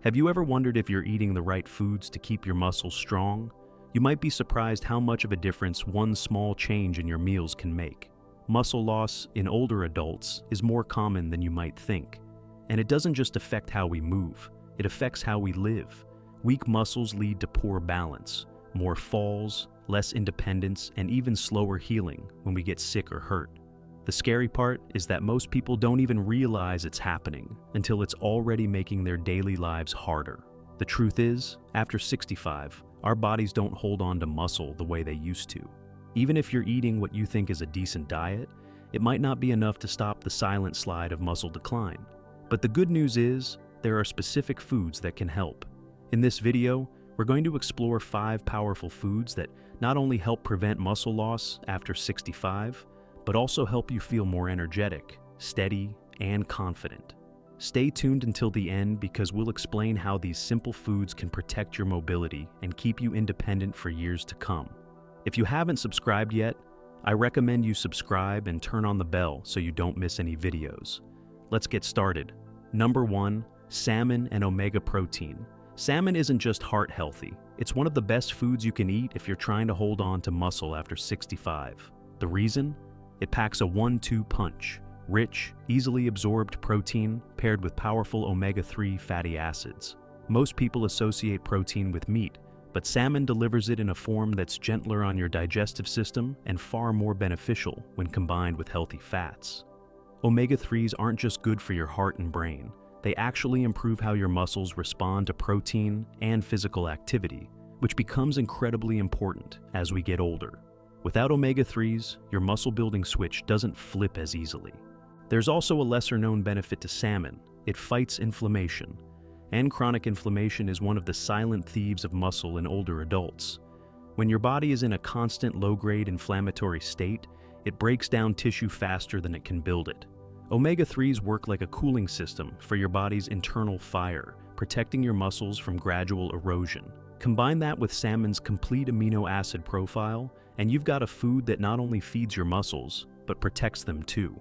Have you ever wondered if you're eating the right foods to keep your muscles strong? You might be surprised how much of a difference one small change in your meals can make. Muscle loss in older adults is more common than you might think. And it doesn't just affect how we move, it affects how we live. Weak muscles lead to poor balance, more falls, less independence, and even slower healing when we get sick or hurt. The scary part is that most people don't even realize it's happening until it's already making their daily lives harder. The truth is, after 65, our bodies don't hold on to muscle the way they used to. Even if you're eating what you think is a decent diet, it might not be enough to stop the silent slide of muscle decline. But the good news is, there are specific foods that can help. In this video, we're going to explore 5 powerful foods that not only help prevent muscle loss after 65, but also help you feel more energetic, steady, and confident. Stay tuned until the end because we'll explain how these simple foods can protect your mobility and keep you independent for years to come. If you haven't subscribed yet, I recommend you subscribe and turn on the bell so you don't miss any videos. Let's get started. Number 1, salmon and omega protein. Salmon isn't just heart healthy, it's one of the best foods you can eat if you're trying to hold on to muscle after 65. The reason? It packs a 1-2 punch. Rich, easily absorbed protein paired with powerful omega-3 fatty acids. Most people associate protein with meat, but salmon delivers it in a form that's gentler on your digestive system and far more beneficial when combined with healthy fats. Omega-3s aren't just good for your heart and brain, they actually improve how your muscles respond to protein and physical activity, which becomes incredibly important as we get older. Without omega-3s, your muscle-building switch doesn't flip as easily. There's also a lesser-known benefit to salmon. It fights inflammation. And chronic inflammation is one of the silent thieves of muscle in older adults. When your body is in a constant low-grade inflammatory state, it breaks down tissue faster than it can build it. Omega-3s work like a cooling system for your body's internal fire, protecting your muscles from gradual erosion. Combine that with salmon's complete amino acid profile, and you've got a food that not only feeds your muscles, but protects them too.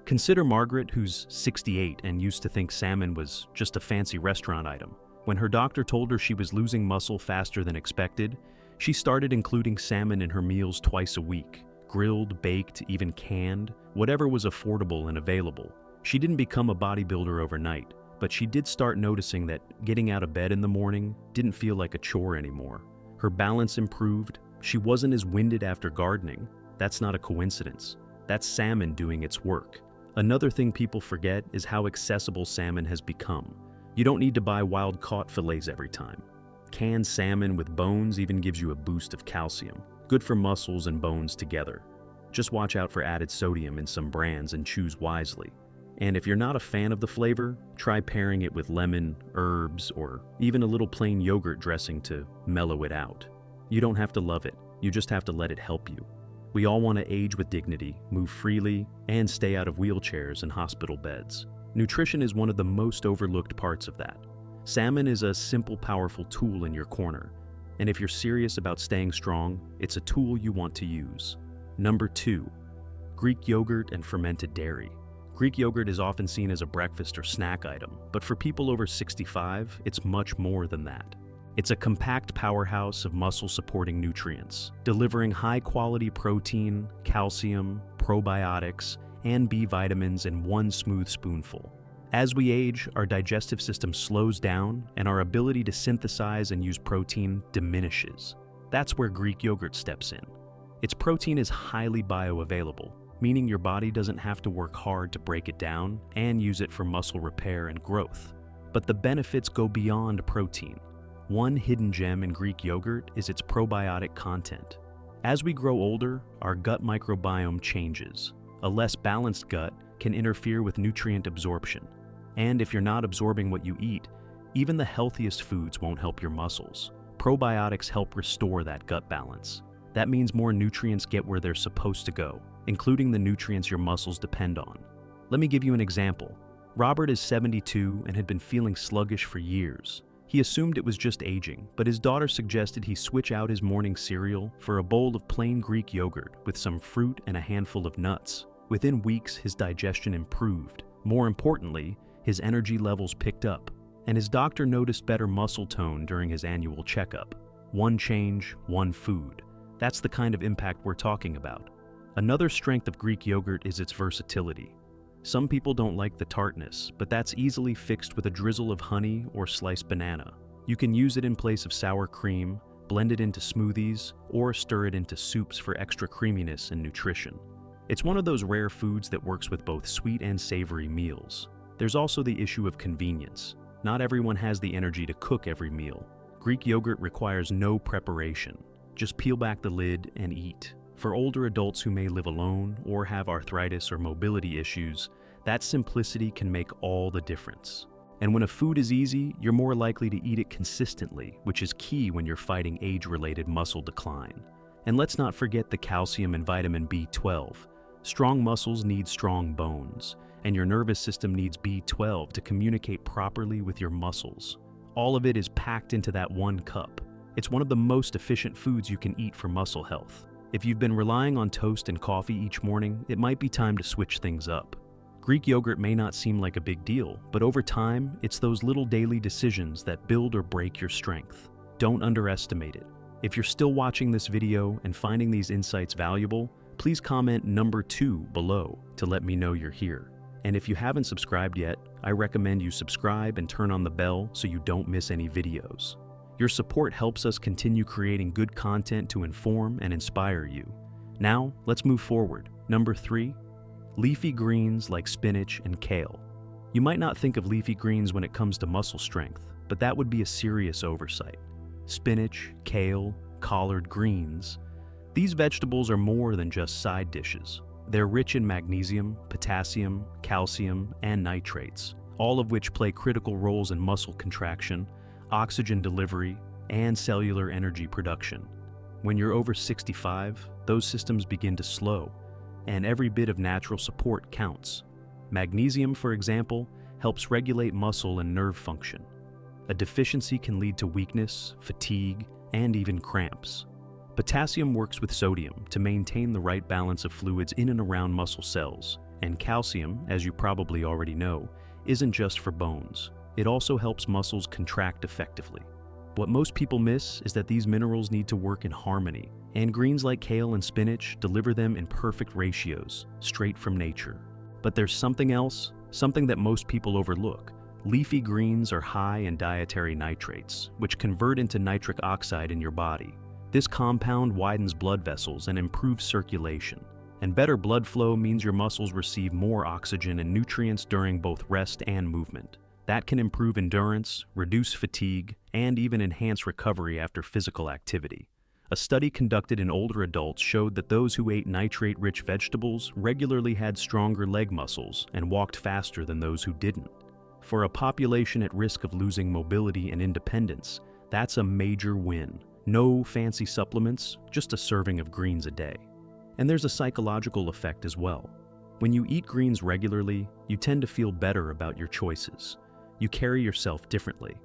Consider Margaret, who's 68 and used to think salmon was just a fancy restaurant item. When her doctor told her she was losing muscle faster than expected, she started including salmon in her meals twice a week. Grilled, baked, even canned, whatever was affordable and available. She didn't become a bodybuilder overnight, but she did start noticing that getting out of bed in the morning didn't feel like a chore anymore. Her balance improved. She wasn't as winded after gardening. That's not a coincidence. That's salmon doing its work. Another thing people forget is how accessible salmon has become. You don't need to buy wild-caught fillets every time. Canned salmon with bones even gives you a boost of calcium, good for muscles and bones together. Just watch out for added sodium in some brands and choose wisely. And if you're not a fan of the flavor, try pairing it with lemon, herbs, or even a little plain yogurt dressing to mellow it out. You don't have to love it, you just have to let it help you. We all want to age with dignity, move freely, and stay out of wheelchairs and hospital beds. Nutrition is one of the most overlooked parts of that. Salmon is a simple, powerful tool in your corner. And if you're serious about staying strong, it's a tool you want to use. Number 2, Greek yogurt and fermented dairy. Greek yogurt is often seen as a breakfast or snack item, but for people over 65, it's much more than that. It's a compact powerhouse of muscle-supporting nutrients, delivering high-quality protein, calcium, probiotics, and B vitamins in one smooth spoonful. As we age, our digestive system slows down, and our ability to synthesize and use protein diminishes. That's where Greek yogurt steps in. Its protein is highly bioavailable, meaning your body doesn't have to work hard to break it down and use it for muscle repair and growth. But the benefits go beyond protein. One hidden gem in Greek yogurt is its probiotic content. As we grow older, our gut microbiome changes. A less balanced gut can interfere with nutrient absorption. And if you're not absorbing what you eat, even the healthiest foods won't help your muscles. Probiotics help restore that gut balance. That means more nutrients get where they're supposed to go, including the nutrients your muscles depend on. Let me give you an example. Robert is 72 and had been feeling sluggish for years. He assumed it was just aging, but his daughter suggested he switch out his morning cereal for a bowl of plain Greek yogurt with some fruit and a handful of nuts. Within weeks, his digestion improved. More importantly, his energy levels picked up. and his doctor noticed better muscle tone during his annual checkup. One change, one food. That's the kind of impact we're talking about. Another strength of Greek yogurt is its versatility. Some people don't like the tartness, but that's easily fixed with a drizzle of honey or sliced banana. You can use it in place of sour cream, blend it into smoothies, or stir it into soups for extra creaminess and nutrition. It's one of those rare foods that works with both sweet and savory meals. There's also the issue of convenience. Not everyone has the energy to cook every meal. Greek yogurt requires no preparation. Just peel back the lid and eat. For older adults who may live alone or have arthritis or mobility issues, that simplicity can make all the difference. And when a food is easy, you're more likely to eat it consistently, which is key when you're fighting age-related muscle decline. And let's not forget the calcium and vitamin B12. Strong muscles need strong bones, and your nervous system needs B12 to communicate properly with your muscles. All of it is packed into that one cup. It's one of the most efficient foods you can eat for muscle health. If you've been relying on toast and coffee each morning, it might be time to switch things up. Greek yogurt may not seem like a big deal, but over time, it's those little daily decisions that build or break your strength. Don't underestimate it. If you're still watching this video and finding these insights valuable, please comment number 2 below to let me know you're here. And if you haven't subscribed yet, I recommend you subscribe and turn on the bell so you don't miss any videos. Your support helps us continue creating good content to inform and inspire you. Now, let's move forward. Number 3, leafy greens like spinach and kale. You might not think of leafy greens when it comes to muscle strength, but that would be a serious oversight. Spinach, kale, collard greens. These vegetables are more than just side dishes. They're rich in magnesium, potassium, calcium, and nitrates, all of which play critical roles in muscle contraction, oxygen delivery, and cellular energy production. When you're over 65, those systems begin to slow, and every bit of natural support counts. Magnesium, for example, helps regulate muscle and nerve function. A deficiency can lead to weakness, fatigue, and even cramps. Potassium works with sodium to maintain the right balance of fluids in and around muscle cells, and calcium, as you probably already know, isn't just for bones. It also helps muscles contract effectively. What most people miss is that these minerals need to work in harmony, and greens like kale and spinach deliver them in perfect ratios, straight from nature. But there's something else, something that most people overlook. Leafy greens are high in dietary nitrates, which convert into nitric oxide in your body. This compound widens blood vessels and improves circulation. And better blood flow means your muscles receive more oxygen and nutrients during both rest and movement. That can improve endurance, reduce fatigue, and even enhance recovery after physical activity. A study conducted in older adults showed that those who ate nitrate-rich vegetables regularly had stronger leg muscles and walked faster than those who didn't. For a population at risk of losing mobility and independence, that's a major win. No fancy supplements, just a serving of greens a day. And there's a psychological effect as well. When you eat greens regularly, you tend to feel better about your choices. You carry yourself differently.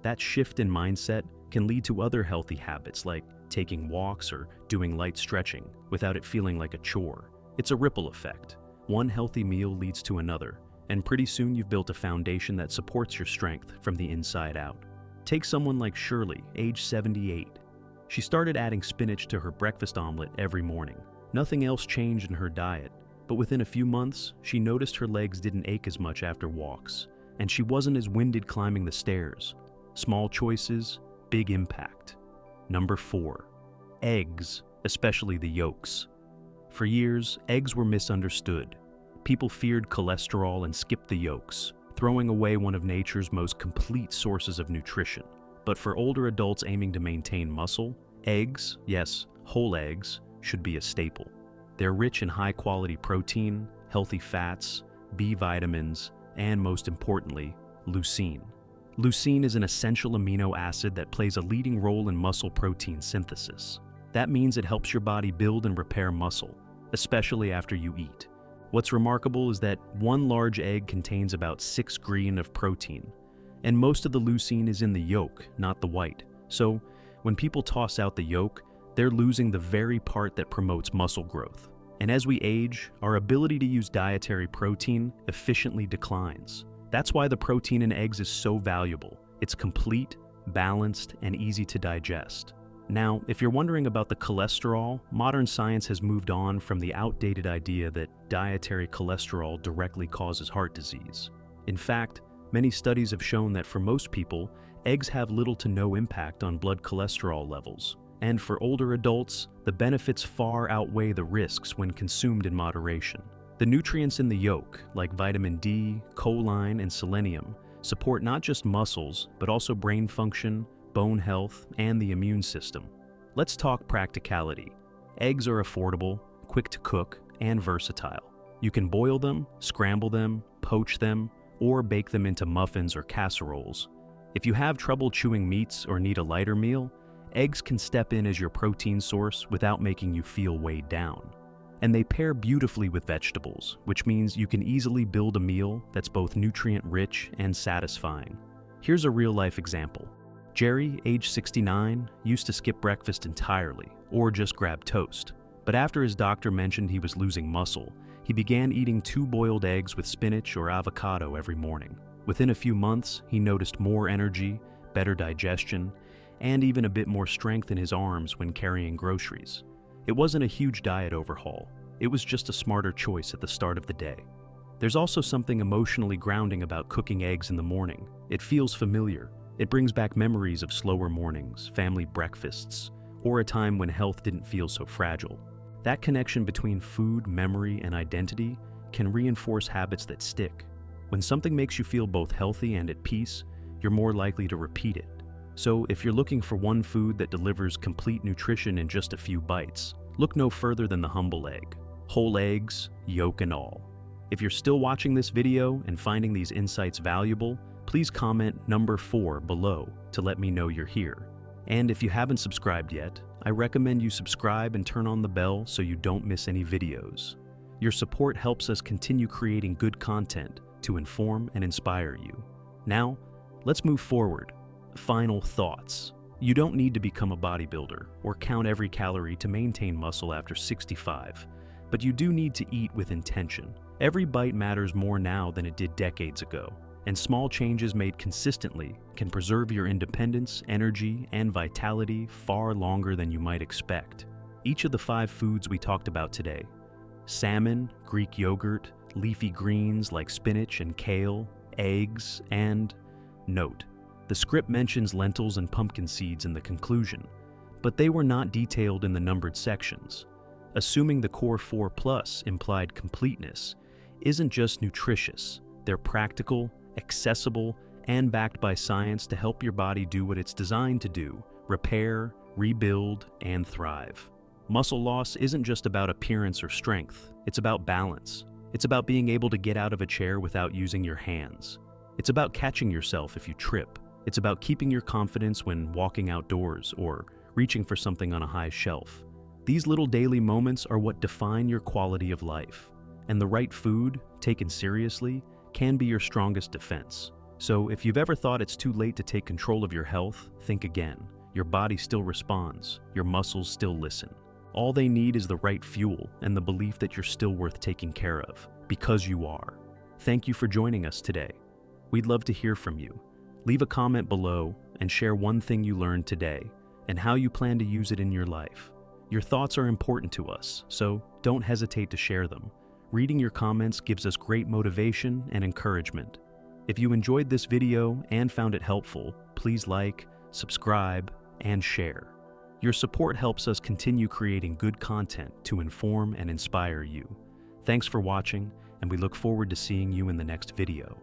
That shift in mindset can lead to other healthy habits like taking walks or doing light stretching without it feeling like a chore. It's a ripple effect. One healthy meal leads to another, and pretty soon you've built a foundation that supports your strength from the inside out. Take someone like Shirley, age 78. She started adding spinach to her breakfast omelet every morning. Nothing else changed in her diet, but within a few months, she noticed her legs didn't ache as much after walks, and she wasn't as winded climbing the stairs. Small choices, big impact. Number 4, eggs, especially the yolks. For years, eggs were misunderstood. People feared cholesterol and skipped the yolks, throwing away one of nature's most complete sources of nutrition. But for older adults aiming to maintain muscle, eggs, yes, whole eggs, should be a staple. They're rich in high-quality protein, healthy fats, B vitamins, and most importantly, leucine. Leucine is an essential amino acid that plays a leading role in muscle protein synthesis. That means it helps your body build and repair muscle, especially after you eat. What's remarkable is that one large egg contains about 6 grams of protein, and most of the leucine is in the yolk, not the white. So, when people toss out the yolk, they're losing the very part that promotes muscle growth. And as we age, our ability to use dietary protein efficiently declines. That's why the protein in eggs is so valuable. It's complete, balanced, and easy to digest. Now, if you're wondering about the cholesterol, modern science has moved on from the outdated idea that dietary cholesterol directly causes heart disease. In fact, many studies have shown that for most people, eggs have little to no impact on blood cholesterol levels. And for older adults, the benefits far outweigh the risks when consumed in moderation. The nutrients in the yolk, like vitamin D, choline, and selenium, support not just muscles, but also brain function, bone health, and the immune system. Let's talk practicality. Eggs are affordable, quick to cook, and versatile. You can boil them, scramble them, poach them, or bake them into muffins or casseroles. If you have trouble chewing meats or need a lighter meal, eggs can step in as your protein source without making you feel weighed down. And they pair beautifully with vegetables, which means you can easily build a meal that's both nutrient-rich and satisfying. Here's a real-life example. Jerry, age 69, used to skip breakfast entirely, or just grab toast. But after his doctor mentioned he was losing muscle, he began eating 2 boiled eggs with spinach or avocado every morning. Within a few months, he noticed more energy, better digestion, and even a bit more strength in his arms when carrying groceries. It wasn't a huge diet overhaul. It was just a smarter choice at the start of the day. There's also something emotionally grounding about cooking eggs in the morning. It feels familiar. It brings back memories of slower mornings, family breakfasts, or a time when health didn't feel so fragile. That connection between food, memory, and identity can reinforce habits that stick. When something makes you feel both healthy and at peace, you're more likely to repeat it. So if you're looking for one food that delivers complete nutrition in just a few bites, look no further than the humble egg. Whole eggs, yolk and all. If you're still watching this video and finding these insights valuable, please comment number 4 below to let me know you're here. And if you haven't subscribed yet, I recommend you subscribe and turn on the bell so you don't miss any videos. Your support helps us continue creating good content to inform and inspire you. Now, let's move forward. Final thoughts. You don't need to become a bodybuilder or count every calorie to maintain muscle after 65, but you do need to eat with intention. Every bite matters more now than it did decades ago, and small changes made consistently can preserve your independence, energy, and vitality far longer than you might expect. Each of the 5 foods we talked about today, salmon, Greek yogurt, leafy greens like spinach and kale, eggs, and note, the script mentions lentils and pumpkin seeds in the conclusion, but they were not detailed in the numbered sections. Assuming the core 4 plus implied completeness isn't just nutritious, they're practical, accessible, and backed by science to help your body do what it's designed to do: repair, rebuild, and thrive. Muscle loss isn't just about appearance or strength, it's about balance. It's about being able to get out of a chair without using your hands. It's about catching yourself if you trip. It's about keeping your confidence when walking outdoors or reaching for something on a high shelf. These little daily moments are what define your quality of life. And the right food, taken seriously, can be your strongest defense. So if you've ever thought it's too late to take control of your health, think again. Your body still responds. Your muscles still listen. All they need is the right fuel and the belief that you're still worth taking care of, because you are. Thank you for joining us today. We'd love to hear from you. Leave a comment below and share one thing you learned today and how you plan to use it in your life. Your thoughts are important to us, so don't hesitate to share them. Reading your comments gives us great motivation and encouragement. If you enjoyed this video and found it helpful, please like, subscribe, and share. Your support helps us continue creating good content to inform and inspire you. Thanks for watching, and we look forward to seeing you in the next video.